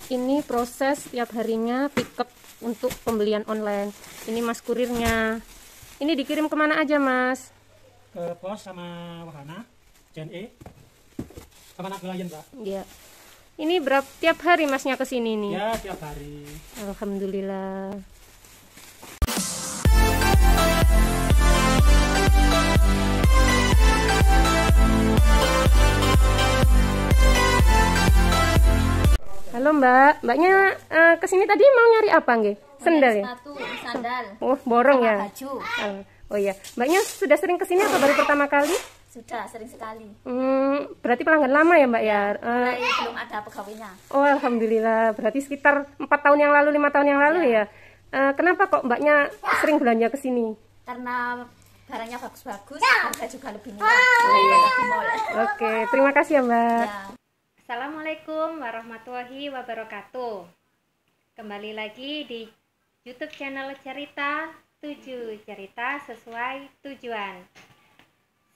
ini proses tiap harinya pick up untuk pembelian online. Ini mas kurirnya. Ini dikirim kemana aja mas? Ke pos sama Wahana, JNE, sama Nagelayan Mbak. Iya. Ini berapa tiap hari masnya ke sini nih? Ya tiap hari. Alhamdulillah. Halo Mbak, Mbaknya kesini tadi mau nyari apa nggih? Sendal ya? Sepatu, sandal. Oh, borong Sama ya? baju. Oh iya, Mbaknya sudah sering kesini atau baru pertama kali? Sudah sering sekali. Berarti pelanggan lama ya Mbak ya? Mulai belum ada pegawainya. Oh Alhamdulillah, berarti sekitar 4 tahun yang lalu, 5 tahun yang lalu ya? Kenapa kok Mbaknya sering belanja ke sini? Karena barangnya bagus-bagus, harga juga lebih murah daripada di mall. Oke, terima kasih ya Mbak. Ya. Assalamualaikum warahmatullahi wabarakatuh. Kembali lagi di YouTube channel Cerita 7, cerita sesuai tujuan.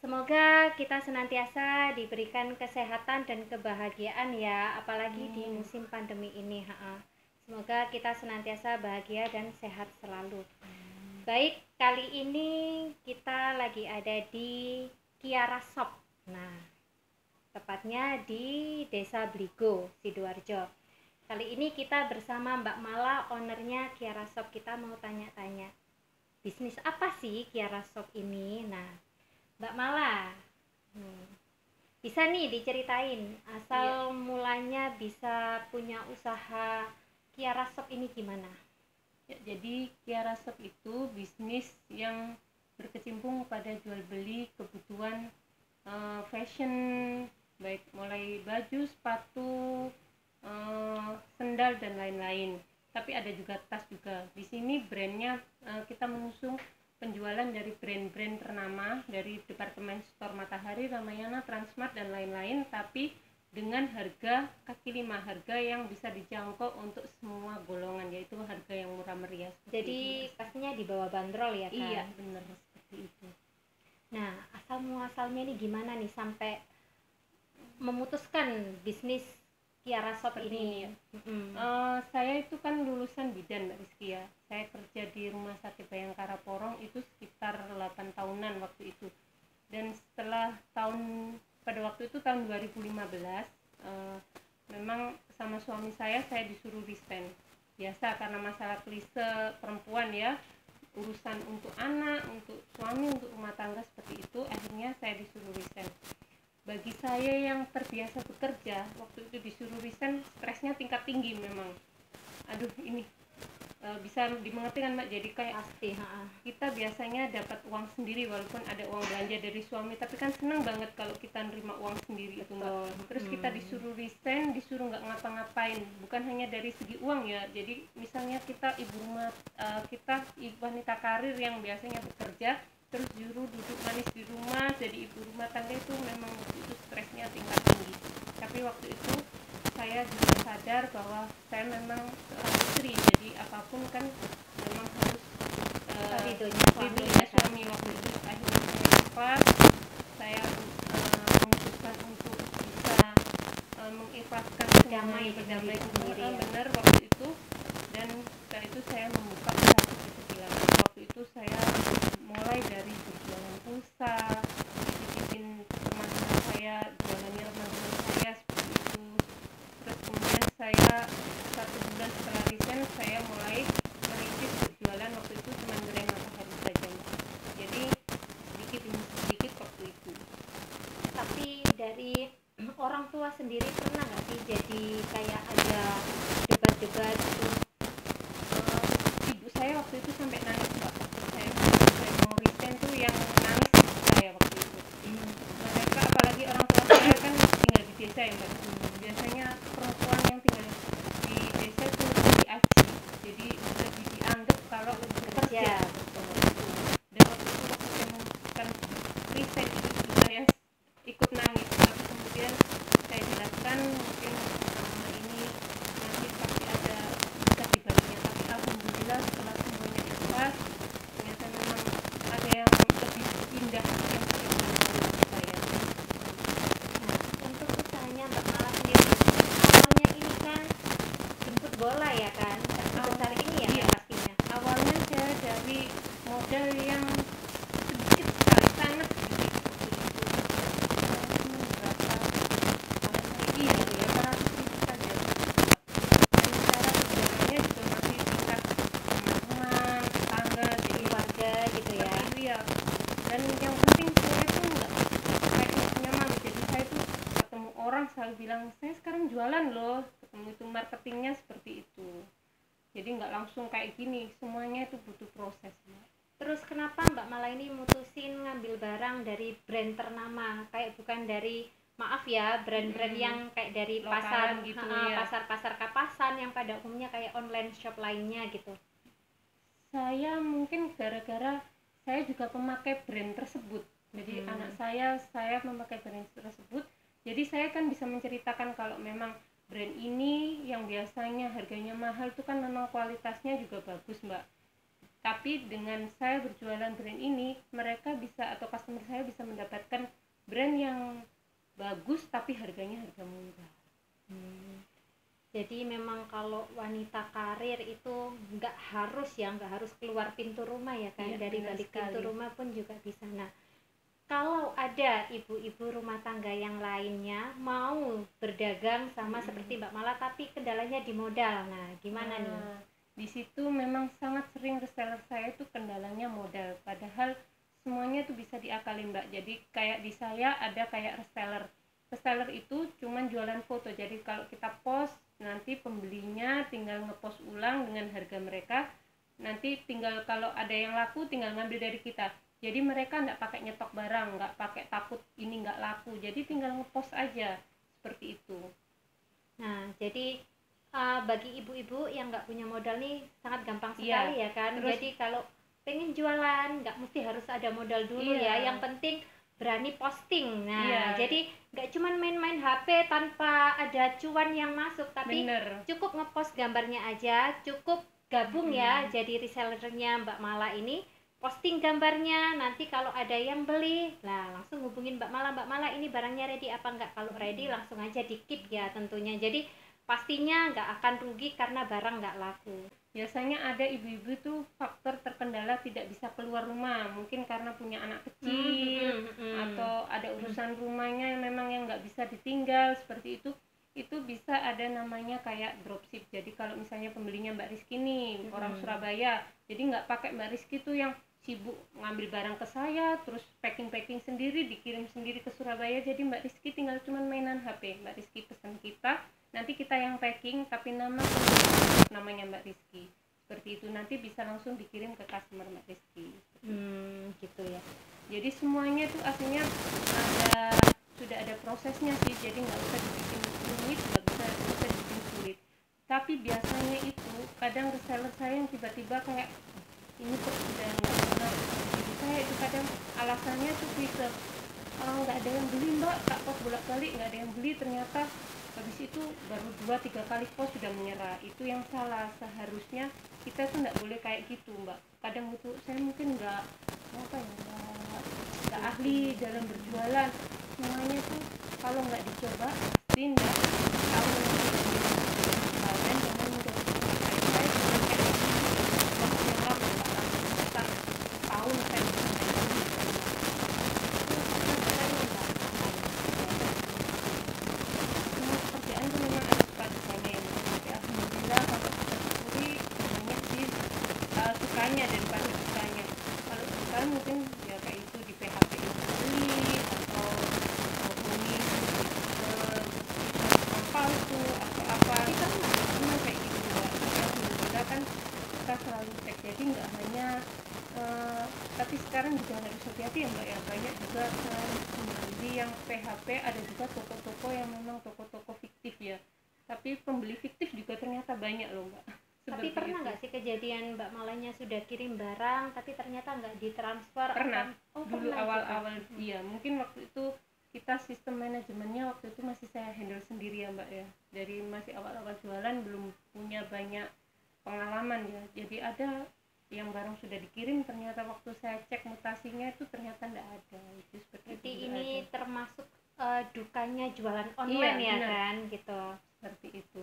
Semoga kita senantiasa diberikan kesehatan dan kebahagiaan ya, apalagi di musim pandemi ini. Semoga kita senantiasa bahagia dan sehat selalu. Baik, kali ini kita lagi ada di Kiara Shop. Nah, tepatnya di Desa Bligo, Sidoarjo. Kali ini kita bersama Mbak Mala, ownernya Kiara Shop. Kita mau tanya-tanya, bisnis apa sih Kiara Shop ini? Nah, Mbak Mala, bisa nih diceritain asal mulanya bisa punya usaha Kiara Shop ini gimana? Ya, jadi Kiara Shop itu bisnis yang berkecimpung pada jual beli kebutuhan fashion, baik mulai baju, sepatu, sendal dan lain-lain. Tapi ada juga tas juga. Di sini brandnya kita mengusung penjualan dari brand-brand ternama dari departemen store Matahari, Ramayana, Transmart dan lain-lain, tapi dengan harga kaki lima, harga yang bisa dijangkau untuk semua golongan, yaitu harga yang murah meriah. Jadi pastinya di bawah bandrol ya kan? Iya, benar seperti itu. Nah, asal muasalnya ini gimana nih sampai memutuskan bisnis Kiara Shop ini? Saya itu kan lulusan bidan Mbak Rizky ya. Saya kerja di Rumah Sakit Bayangkara Porong itu sekitar 8 tahunan waktu itu. Dan setelah pada waktu itu tahun 2015, memang sama suami saya disuruh resign. Biasa karena masalah klise perempuan ya, urusan untuk anak, untuk suami, untuk rumah tangga seperti itu, akhirnya saya disuruh resign. Bagi saya yang terbiasa bekerja, waktu itu disuruh resign, stresnya tingkat tinggi memang. Aduh, ini bisa dimengerti kan Mbak, jadi kayak Pasti, kita biasanya dapat uang sendiri walaupun ada uang belanja dari suami, tapi kan seneng banget kalau kita nerima uang sendiri itu Mbak. Terus kita disuruh resign, disuruh nggak ngapa-ngapain, bukan hanya dari segi uang ya. Jadi misalnya kita ibu rumah, kita wanita karir yang biasanya bekerja, terus juru duduk manis di rumah jadi ibu rumah tangga, itu memang waktu itu stresnya tingkat tinggi. Tapi waktu itu saya juga sadar bahwa saya memang seorang istri, jadi apapun kan memang harus ridhonya suami. Waktu itu akhirnya saya ikhlas, saya memutuskan untuk bisa mengikhlaskan Damai berdamai sendiri ya. benar waktu itu. Dan setelah itu saya membuka usaha kecil-kecilan. Waktu itu saya mulai dari berjualan pulsa, titipin teman-teman saya, jualannya teman-teman saya seperti itu. Terus kemudian saya 1 bulan setelah resign, saya mulai merintis berjualan. Waktu itu cuma gerai Matahari saja, jadi sedikit demi sedikit waktu itu. Tapi dari orang tua sendiri pernah nggak sih jadi kayak ada debat-debat gitu? Ibu saya waktu itu sampai nangis Mbak. Saya mau resign tuh yang nangis ibu saya waktu itu. Mereka, apalagi orang tua saya kan tinggal di desa ya Mbak. Biasanya perempuan yang tinggal di desa tuh diaji, jadi lebih dianggap kalau lebih bekerja. Dan waktu saya memutuskan resign itu juga saya ikut nangis, tapi kemudian saya jelaskan ketemu itu marketingnya seperti itu. Jadi nggak langsung kayak gini, semuanya itu butuh proses, Mbak. Terus kenapa Mbak Mala ini mutusin ngambil barang dari brand ternama, kayak bukan dari, maaf ya, brand-brand yang kayak dari pasar Lokalan gitu ya. pasar-pasar kapasan yang pada umumnya kayak online shop lainnya gitu. Saya mungkin gara-gara saya juga pemakai brand tersebut. Jadi anak saya memakai brand tersebut. Jadi saya kan bisa menceritakan kalau memang brand ini yang biasanya harganya mahal itu kan memang kualitasnya juga bagus, Mbak. Tapi dengan saya berjualan brand ini, mereka bisa atau customer saya bisa mendapatkan brand yang bagus tapi harganya harga murah. Jadi memang kalau wanita karir itu nggak harus keluar pintu rumah ya kan, Iya, dari benar balik sekali. pintu rumah pun juga bisa. Nah, kalau ada ibu-ibu rumah tangga yang lainnya mau berdagang sama seperti Mbak Mala tapi kendalanya di modal, nah gimana nih? Nah, di situ memang sangat sering reseller saya itu kendalanya modal, padahal semuanya tuh bisa diakalin, Mbak. Jadi kayak di saya ada kayak reseller itu cuman jualan foto. Jadi kalau kita post, nanti pembelinya tinggal ngepost ulang dengan harga mereka, nanti tinggal kalau ada yang laku tinggal ngambil dari kita. Jadi mereka nggak pakai nyetok barang, nggak pakai takut ini nggak laku, jadi tinggal ngepost aja seperti itu. Nah, jadi bagi ibu-ibu yang nggak punya modal nih sangat gampang Iya, sekali ya kan. terus- Jadi kalau pengen jualan nggak mesti harus ada modal dulu Iya. ya. Yang penting berani posting. Nah, Iya. jadi nggak cuman main-main HP tanpa ada cuan yang masuk, tapi Bener. cukup ngepost gambarnya aja, cukup gabung ya jadi resellernya Mbak Mala ini. Posting gambarnya, nanti kalau ada yang beli, lah langsung hubungin Mbak Mala, ini barangnya ready apa enggak? Kalau ready langsung aja di-keep ya tentunya. Jadi pastinya nggak akan rugi karena barang nggak laku. Biasanya ada ibu-ibu tuh faktor terkendala tidak bisa keluar rumah, mungkin karena punya anak kecil atau ada urusan rumahnya yang memang yang nggak bisa ditinggal seperti itu bisa ada namanya kayak dropship. Jadi kalau misalnya pembelinya Mbak Rizky nih orang Surabaya, jadi nggak pakai Mbak Rizky tuh yang sibuk ngambil barang ke saya terus packing sendiri dikirim sendiri ke Surabaya. Jadi Mbak Rizky tinggal cuman mainan HP, Mbak Rizky pesan kita, nanti kita yang packing tapi namanya Mbak Rizky seperti itu, nanti bisa langsung dikirim ke customer Mbak Rizky. Gitu ya. Jadi semuanya tuh aslinya sudah ada prosesnya sih, jadi nggak usah dibikin rumit, nggak bisa dibikin sulit. Tapi biasanya itu kadang reseller saya yang tiba-tiba kayak ini kok udah nggak benar, jadi saya itu kadang alasannya tuh bisa nggak ada yang beli, Mbak, tak post bolak-balik nggak ada yang beli, ternyata habis itu baru 2-3 kali post sudah menyerah. Itu yang salah. Seharusnya kita tuh nggak boleh kayak gitu, Mbak. Kadang itu saya mungkin nggak ahli dalam berjualan, semuanya tuh kalau nggak dicoba pasti nggak tahu nanti. Kalian jangan mudah saya cuma kayak waktu yang lama nggak langsung besar tahun saya bisa semua pekerjaan tuh memang ada suka-dukanya ya. Tapi alhamdulillah kalau kita syukuri banyak sih sukanya daripada dukanya. Kalau suka mungkin ya kayak itu di PHP beli atau hubungi palsu atau apa cuma kayak gitu ya. Alhamdulillah kan kita selalu cek, jadi nggak hanya tapi sekarang juga harus hati-hati ya Mbak ya, banyak juga selain pembeli yang PHP ada juga toko-toko yang memang toko-toko fiktif ya, tapi pembeli fiktif juga ternyata banyak loh Mbak. Tapi Seperti pernah itu. nggak sih kejadian Mbak Malanya sudah kirim barang tapi ternyata nggak ditransfer? Pernah. Oh, Dulu pernah awal-awal juga. iya, mungkin waktu itu kita sistem manajemennya waktu itu masih saya handle sendiri ya Mbak ya, dari masih awal-awal jualan belum punya banyak pengalaman ya, jadi ada yang barang sudah dikirim ternyata waktu saya cek mutasinya itu ternyata tidak ada. Itu seperti Jadi itu ini ada. termasuk dukanya jualan online ya benar. kan gitu. Seperti itu.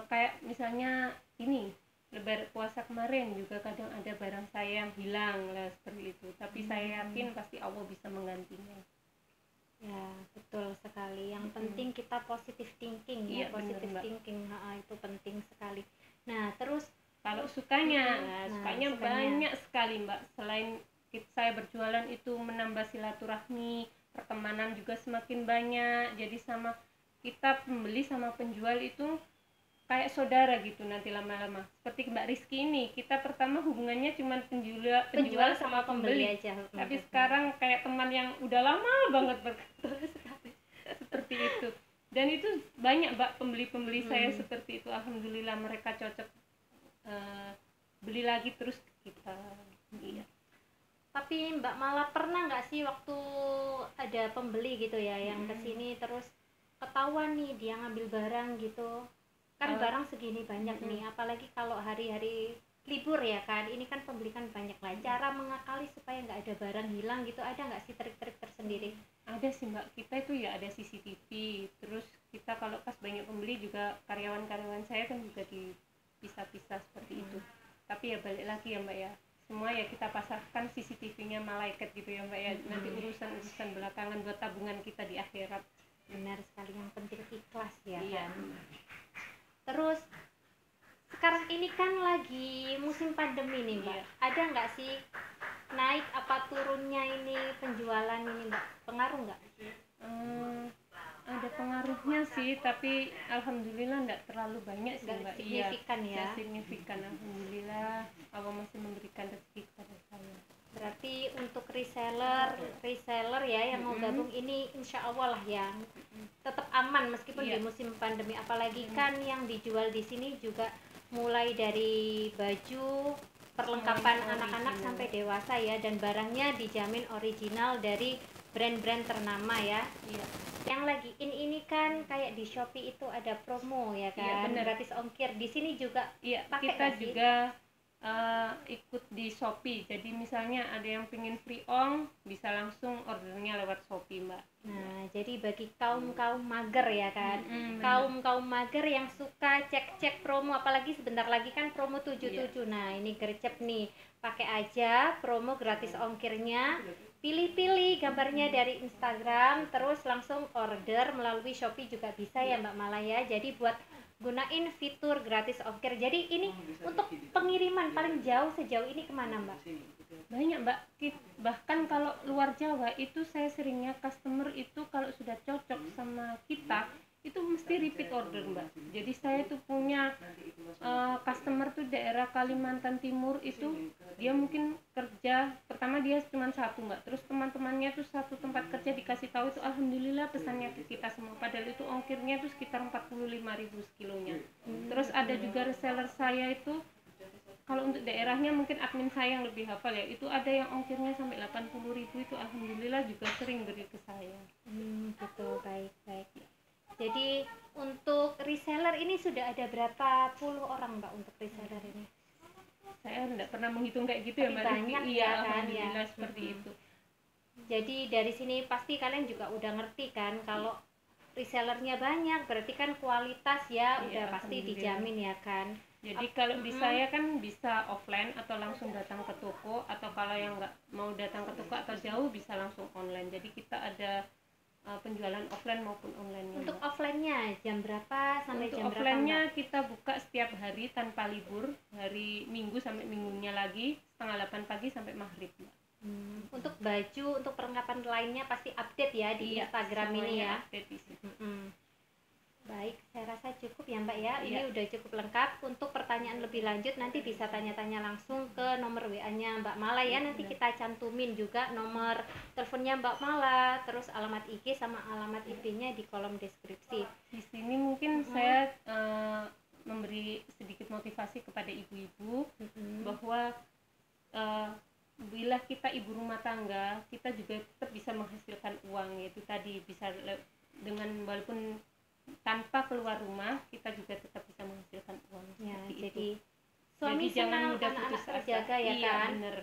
Kayak misalnya ini lebar puasa kemarin juga kadang ada barang saya yang hilang lah seperti itu, tapi saya yakin pasti Allah bisa menggantinya. Ya, betul sekali. Yang penting kita positive thinking ya, Iya, benar, positive Mbak. thinking. Itu penting sekali. Nah, terus Kalau sukanya, Nah, sukanya sukanya. banyak sekali Mbak. Selain saya berjualan itu menambah silaturahmi, pertemanan juga semakin banyak. Jadi sama kita pembeli sama penjual itu kayak saudara gitu nanti lama-lama. Seperti Mbak Rizky ini, kita pertama hubungannya cuma penjual sama pembeli aja. tapi sekarang kayak teman yang udah lama banget seperti itu. Dan itu banyak Mbak pembeli-pembeli saya seperti itu, alhamdulillah mereka cocok, beli lagi terus ke kita. Iya. Tapi Mbak Mala pernah nggak sih waktu ada pembeli gitu ya yang kesini terus ketahuan nih dia ngambil barang gitu kan, barang segini banyak nih, apalagi kalau hari-hari libur ya kan, ini kan pembeli kan banyak lah. Cara mengakali supaya nggak ada barang hilang gitu, ada nggak sih trik-trik tersendiri? Ada sih Mbak, kita itu ya ada CCTV, terus kita kalau pas banyak pembeli juga karyawan-karyawan saya kan juga dipisah-pisah seperti itu. Tapi ya balik lagi ya Mbak ya, semua ya kita pasarkan CCTV-nya malaikat gitu ya Mbak ya, nanti urusan-urusan belakangan buat tabungan kita di akhirat. Benar sekali, yang penting ikhlas ya Iya. kan. Terus sekarang ini kan lagi musim pandemi nih Mbak, ada nggak sih naik apa turunnya ini penjualan ini Mbak, pengaruh nggak? Ada pengaruhnya sih, tapi alhamdulillah nggak terlalu banyak sih Mbak. Signifikan ya. Nggak signifikan, alhamdulillah Allah masih memberikan rezeki kepada saya. Berarti untuk reseller ya yang mau gabung ini insya Allah lah ya tetap aman meskipun di musim pandemi, apalagi kan yang dijual di sini juga mulai dari baju, perlengkapan anak-anak sampai dewasa ya, dan barangnya dijamin original dari brand-brand ternama ya. Iya. Yang lagi ini kan kayak di Shopee itu ada promo ya kan, gratis ongkir. Di sini juga pakai kita juga ikut di Shopee. Jadi misalnya ada yang pengen free ong, bisa langsung ordernya lewat Shopee Mbak. Nah, jadi bagi kaum mager ya kan, kaum mager yang suka cek promo, apalagi sebentar lagi kan promo 77. Nah, ini gercep nih, pakai aja promo gratis ongkirnya, pilih-pilih gambarnya dari Instagram, terus langsung order melalui Shopee juga bisa ya Mbak Mala ya. Jadi buat gunain fitur gratis ongkir. Jadi ini untuk pengiriman paling jauh sejauh ini kemana Mbak? Banyak Mbak, bahkan kalau luar Jawa itu saya seringnya customer itu kalau sudah cocok sama kita itu mesti repeat order Mbak. Jadi saya tuh punya customer tuh daerah Kalimantan Timur, itu dia mungkin kerja, pertama dia cuma satu Mbak, terus teman-temannya tuh satu tempat kerja dikasih tahu itu alhamdulillah pesannya ke kita semua, padahal itu ongkirnya tuh sekitar 45.000 sekilonya. Terus ada juga reseller saya itu, kalau untuk daerahnya mungkin admin saya yang lebih hafal ya, itu ada yang ongkirnya sampai 80.000, itu alhamdulillah juga sering beri ke saya. Gitu, baik. Jadi untuk reseller ini sudah ada berapa puluh orang Mbak untuk reseller ini? Saya tidak pernah menghitung kayak gitu ya Mbak. Banyak iya ya kan alhamdulillah ya. Seperti itu. Jadi dari sini pasti kalian juga udah ngerti kan kalau resellernya banyak berarti kan kualitas ya udah pasti dijamin ya kan. Jadi kalau di saya kan bisa offline atau langsung datang ke toko, atau kalau yang nggak mau datang ke toko atau jauh bisa langsung online. Jadi kita ada penjualan offline maupun online. Untuk offline-nya jam berapa sampai untuk jam berapa? Offline-nya kita buka setiap hari tanpa libur, hari Minggu sampai minggunya lagi setengah 8 pagi sampai maghrib Mbak. Untuk baju, untuk perlengkapan lainnya pasti update ya di Instagram ini ya. Update di situ. Baik, saya rasa cukup ya Mbak ya. Ini udah cukup lengkap. Untuk pertanyaan lebih lanjut nanti bisa tanya-tanya langsung ke nomor WA-nya Mbak Mala ya. Nanti kita cantumin juga nomor teleponnya Mbak Mala, terus alamat IG sama alamat IP-nya di kolom deskripsi. Di sini mungkin saya memberi sedikit motivasi kepada ibu-ibu bahwa bila kita ibu rumah tangga, kita juga tetap bisa menghasilkan uang, yaitu tadi bisa dengan walaupun tanpa keluar rumah kita juga tetap bisa menghasilkan uang. Ya, jadi suami jadi jangan mudah anak-anak putus asa. terjaga ya kan. Bener.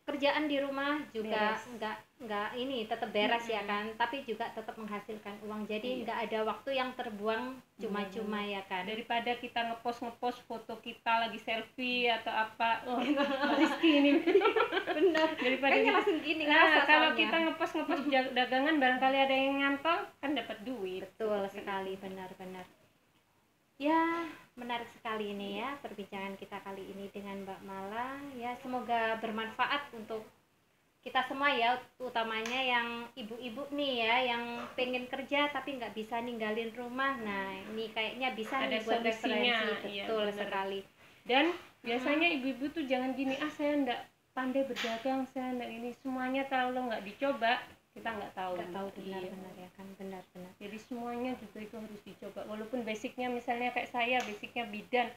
Kerjaan di rumah juga nggak ini tetap beres ya kan, tapi juga tetap menghasilkan uang. Jadi nggak ada waktu yang terbuang cuma-cuma ya kan. Daripada kita ngepost foto kita lagi selfie atau apa, Rizky ini benar. Daripada kayaknya langsung gini kalau kita ngepost dagangan barangkali ada yang nyantol kan dapat duit. Betul sekali, benar-benar. Ya, menarik sekali ini ya perbincangan kita kali ini dengan Mbak Mala ya, semoga bermanfaat untuk kita semua ya, utamanya yang ibu-ibu nih ya, yang pengen kerja tapi nggak bisa ninggalin rumah. Nah, ini kayaknya bisa Ada nih buat solusinya, referensi. iya, Betul bener. sekali. Dan biasanya ibu-ibu tuh jangan gini, saya nggak pandai berdagang, saya nggak ini, semuanya kalau nggak dicoba kita nggak tahu. Nggak tahu Iya. benar-benar ya kan, benar-benar. Jadi semuanya juga itu harus dicoba, walaupun basicnya misalnya kayak saya basicnya bidan,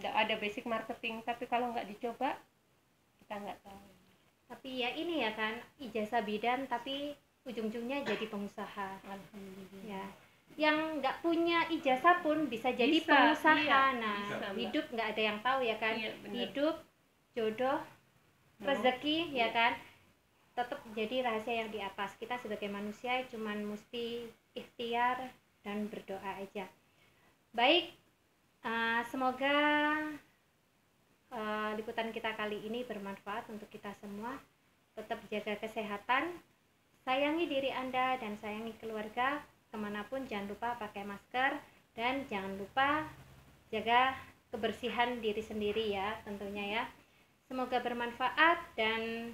nggak ada basic marketing, tapi kalau nggak dicoba kita nggak tahu. Tapi ya ini ya kan, ijazah bidan tapi ujung-ujungnya jadi pengusaha. Alhamdulillah. Ya, yang nggak punya ijazah pun bisa jadi Bisa, pengusaha. iya, Nah, bisa, Mbak. hidup nggak ada yang tahu ya kan. Iya, bener. Hidup, jodoh, rezeki ya Iya. kan, tetap jadi rahasia yang di atas. Kita sebagai manusia cuman mesti ikhtiar dan berdoa aja. Baik, semoga liputan kita kali ini bermanfaat untuk kita semua. Tetap jaga kesehatan, sayangi diri Anda dan sayangi keluarga. Kemanapun jangan lupa pakai masker, dan jangan lupa jaga kebersihan diri sendiri ya tentunya ya. Semoga bermanfaat dan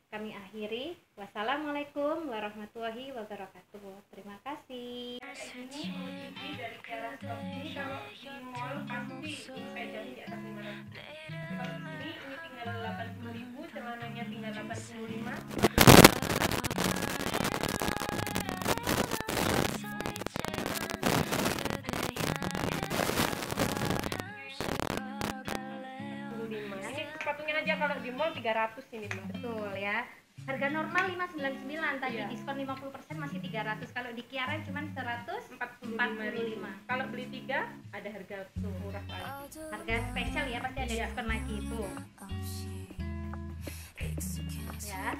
kami akhiri. Wassalamualaikum warahmatullahi wabarakatuh. Terima kasih. Ini dari Kiara Shop ini kalau di mall pasti sepedanya di atas 500. Kalau di sini ini tinggal 80.000, celananya tinggal 85. Ini sepatunya aja kalau di mall 300 ini, Mbak. Betul ya. Harga normal 599, tadi Iya. diskon 50% masih 300. Kalau di Kiara cuma 145. Kalau beli 3 ada harga murah lagi. Harga spesial ya, pasti ada diskon lagi itu. Ya.